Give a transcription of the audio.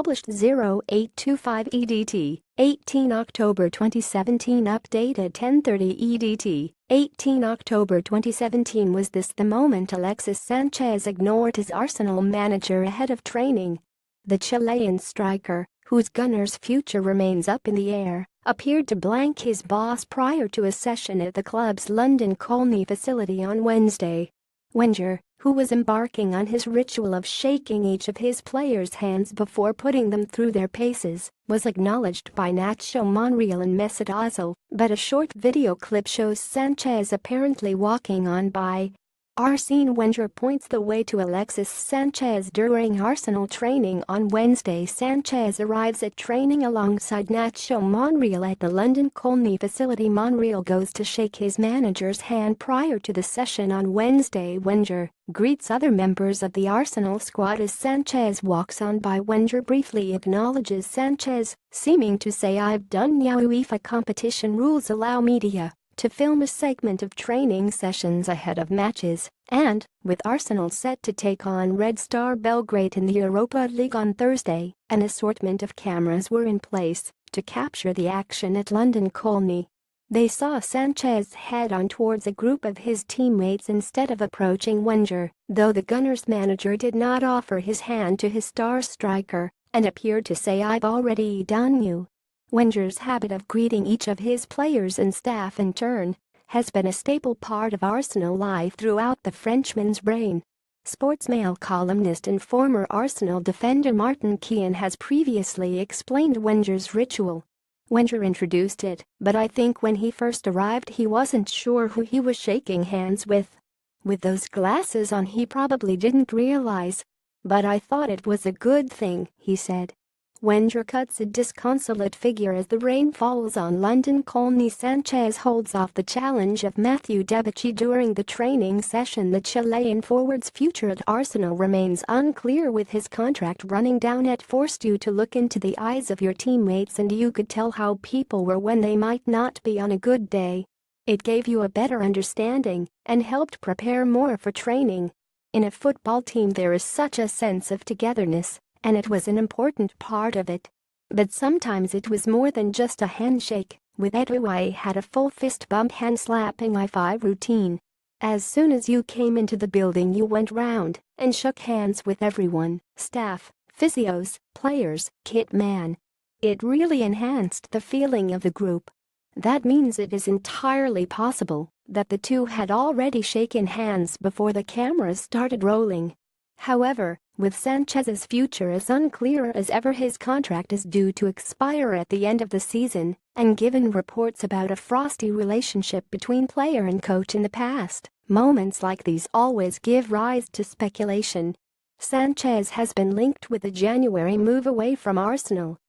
published 0825 EDT, 18 October 2017 updated 10:30 EDT, 18 October 2017. Was this the moment Alexis Sanchez ignored his Arsenal manager ahead of training? The Chilean striker, whose Gunners' future remains up in the air, appeared to blank his boss prior to a session at the club's London Colney facility on Wednesday. Wenger, who was embarking on his ritual of shaking each of his players' hands before putting them through their paces, was acknowledged by Nacho Monreal and Mesut Ozil, but a short video clip shows Sanchez apparently walking on by. Arsene Wenger points the way to Alexis Sanchez during Arsenal training on Wednesday. Sanchez arrives at training alongside Nacho Monreal at the London Colney facility. Monreal goes to shake his manager's hand prior to the session on Wednesday. Wenger greets other members of the Arsenal squad as Sanchez walks on by. Wenger briefly acknowledges Sanchez, seeming to say, "I've done youUEFA competition rules allow media to film a segment of training sessions ahead of matches, and, with Arsenal set to take on Red Star Belgrade in the Europa League on Thursday, an assortment of cameras were in place to capture the action at London Colney." They saw Sanchez head on towards a group of his teammates instead of approaching Wenger, though the Gunners' manager did not offer his hand to his star striker and appeared to say, "I've already done you." Wenger's habit of greeting each of his players and staff in turn has been a staple part of Arsenal life throughout the Frenchman's reign. Sportsmail columnist and former Arsenal defender Martin Keown has previously explained Wenger's ritual. "Wenger introduced it, but I think when he first arrived he wasn't sure who he was shaking hands with. With those glasses on he probably didn't realize. But I thought it was a good thing," he said. Wenger cuts a disconsolate figure as the rain falls on London Colney. Sanchez holds off the challenge of Matthew Debuchy during the training session. The Chilean forward's future at Arsenal remains unclear, with his contract running down. It forced you to look into the eyes of your teammates and you could tell how people were when they might not be on a good day. It gave you a better understanding and helped prepare more for training. In a football team there is such a sense of togetherness, and it was an important part of it. But sometimes it was more than just a handshake. With Edu, I had a full fist bump, hand slapping high-five routine. As soon as you came into the building you went round and shook hands with everyone, staff, physios, players, kit man. It really enhanced the feeling of the group. That means it is entirely possible that the two had already shaken hands before the cameras started rolling. However, with Sanchez's future as unclear as ever, his contract is due to expire at the end of the season, and given reports about a frosty relationship between player and coach in the past, moments like these always give rise to speculation. Sanchez has been linked with a January move away from Arsenal,